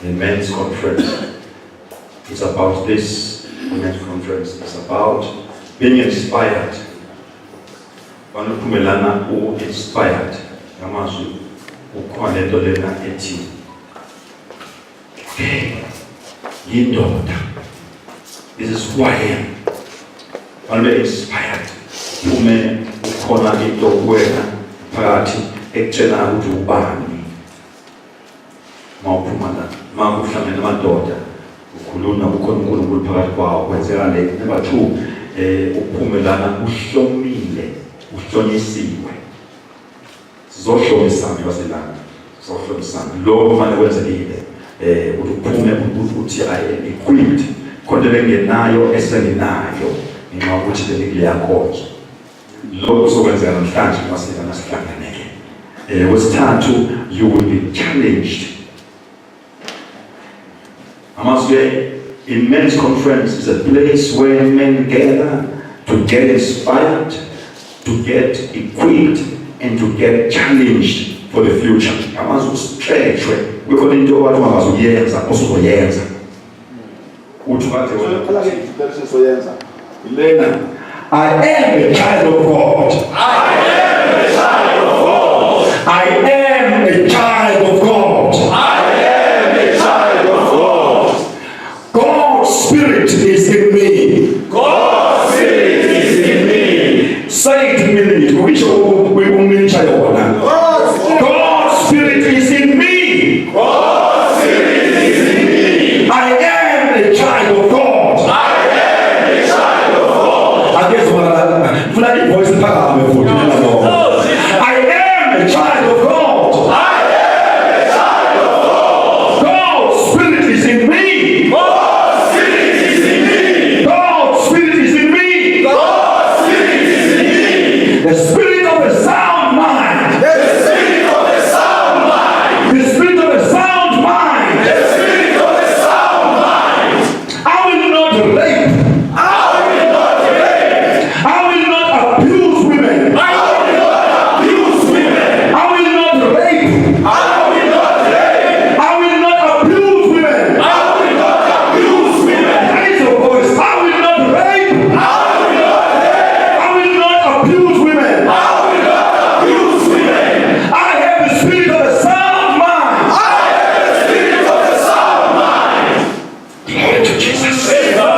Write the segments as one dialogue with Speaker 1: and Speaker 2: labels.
Speaker 1: the men's conference. It's about this men's conference. It's about being inspired. Wanuphumelana inspired. Ngamazwi ukhona into lena ethi yindoda. This is who I am. Wanube inspired. Ume ukhona into wena phakathi ekutshela ukuthi ubani. Mawuphumana, mawuhlangana namadoda. Ukhuluma ukhona uNkulunkulu phakathi kwawo kwenzeka le. Number 2, uphumelana uhlomile, uhlonyisiwe. Sizoshomisana baselana. Sizoshomisana. Lo kufanele kwenzekile. Uphume ukuthi I am equipped. Konke bengenayo esenginayo. Ngenxa ukuthi bengiyakhoza. Lokho sokwenzeka namhlanje baselana sihlanganeke. Wesithathu, you will be challenged. In men's conference is a place where men gather to get inspired, to get equipped, and to get challenged for the future. I am a child of God.
Speaker 2: I am a child of God.
Speaker 1: I am a child of God. God's Spirit is in me.
Speaker 2: God's Spirit is in me.
Speaker 1: Say it to me. God's Spirit is in me.
Speaker 2: God's Spirit is in me.
Speaker 1: I am a child of God.
Speaker 2: I am a child of God.
Speaker 1: I guess what I voice I am a child of God.
Speaker 2: I am a child of God.
Speaker 1: God's Spirit is in me.
Speaker 2: God's Spirit is in me.
Speaker 1: God's Spirit is in me.
Speaker 2: God's Spirit is in me.
Speaker 1: The spirit of a sound mind.
Speaker 2: The spirit of a sound mind.
Speaker 1: The spirit of a sound mind.
Speaker 2: The spirit of a sound mind.
Speaker 1: I will not rape.
Speaker 2: I will not rape.
Speaker 1: I will not abuse women.
Speaker 2: I will not abuse women.
Speaker 1: I will not rape.
Speaker 2: I will not rape.
Speaker 1: I will not abuse women.
Speaker 2: I will not abuse women.
Speaker 1: Raise your voice. I will not rape.
Speaker 2: I will not rape.
Speaker 1: I will not abuse women.
Speaker 2: I will not abuse women.
Speaker 1: I have the spirit of a sound mind.
Speaker 2: I have the spirit of a sound mind.
Speaker 1: Glory to Jesus.
Speaker 2: Praise God.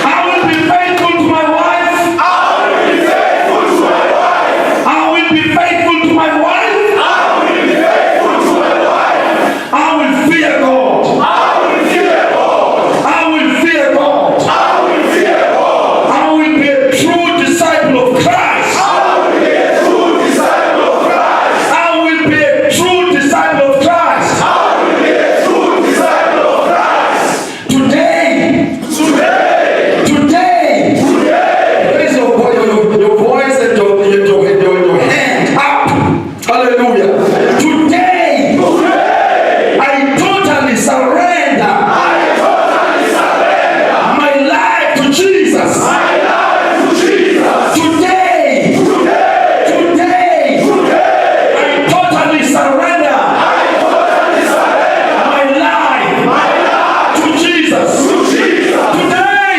Speaker 1: I will be faithful to my wife.
Speaker 2: I will be faithful to my wife.
Speaker 1: I will be faithful to my wife.
Speaker 2: I will be faithful to my wife.
Speaker 1: I will fear God.
Speaker 2: I will fear God.
Speaker 1: I will fear God.
Speaker 2: I will fear God.
Speaker 1: I will be a true disciple of Christ.
Speaker 2: I will be a true disciple of Christ.
Speaker 1: I will be a true disciple of Christ.
Speaker 2: I will be a true disciple of Christ.
Speaker 1: Today,
Speaker 2: Today,
Speaker 1: raise your voice and your hand up. Hallelujah. Today, I totally surrender
Speaker 2: I totally surrender
Speaker 1: my life to Jesus.
Speaker 2: my life to Jesus.
Speaker 1: Today, I totally surrender
Speaker 2: I totally surrender
Speaker 1: my life
Speaker 2: my life
Speaker 1: to Jesus.
Speaker 2: to Jesus.
Speaker 1: Today,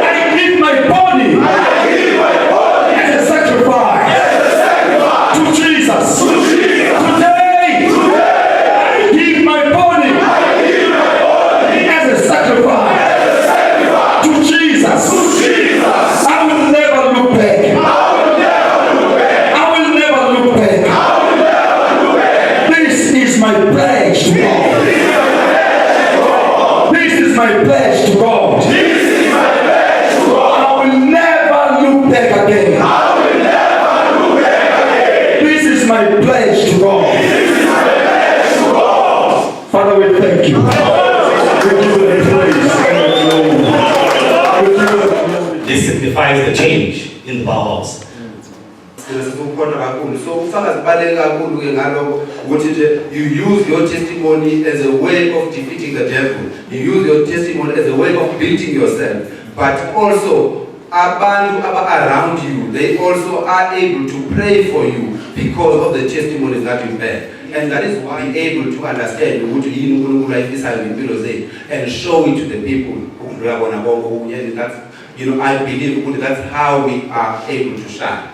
Speaker 1: I give my body
Speaker 2: I give my body
Speaker 1: as a sacrifice
Speaker 2: as a sacrifice
Speaker 1: to Jesus.
Speaker 2: to Jesus.
Speaker 1: Today, I give my body
Speaker 2: I give my body
Speaker 1: as a sacrifice
Speaker 2: as a sacrifice
Speaker 1: to Jesus.
Speaker 2: to Jesus.
Speaker 1: I will never look back.
Speaker 2: I will never look back.
Speaker 1: I will never look back.
Speaker 2: I will never look back.
Speaker 1: This is my pledge to God. This is my pledge to God.
Speaker 2: This is my pledge to God.
Speaker 1: I will never look back again.
Speaker 2: I will never look back again.
Speaker 1: This is my pledge to God.
Speaker 2: This is my pledge to God.
Speaker 1: Father, we thank you. We give you the praise and the glory. We give you the glory.
Speaker 3: This signifies the change in the Powerhouse.
Speaker 4: So ufakazi baleke kakhulu ke ngaloko ukuthi nje you use your testimony as a way of defeating the devil. You use your testimony as a way of building yourself. But also abantu around you, they also are able to pray for you because of the testimonies that you bear. And that is why be able to understand and show it to the people. That's, I believe that's how we are able to shine.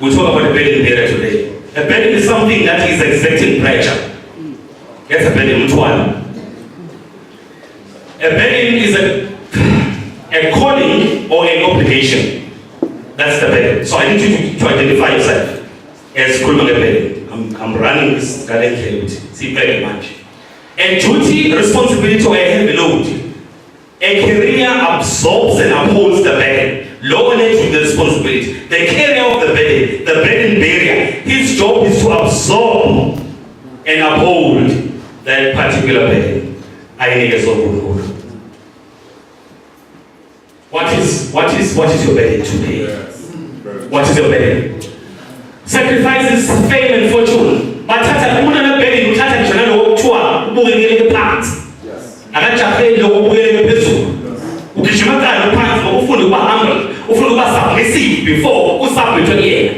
Speaker 3: We talk about a burden bearer today. A burden is something that is exerting pressure. That's a burden. A burden is a calling or an obligation. That's the burden. So I need you to identify yourself as criminal burden. I'm running this garden here. See very much. A duty, responsibility, or a heavy load. A career absorbs and upholds the burden. Lower to the responsibility. The carrier of the burden bearer, his job is to absorb and uphold that particular burden. I need a good. What is your burden today? What is your burden? Sacrifices, fame and fortune. But Tata, you want to burden, you Tata, you know, tour, moving parts. I got to pay the way peso. Ukishimaka the parts, ufuni kwa humble, ufuni kwa submissive before, usubmit to the end.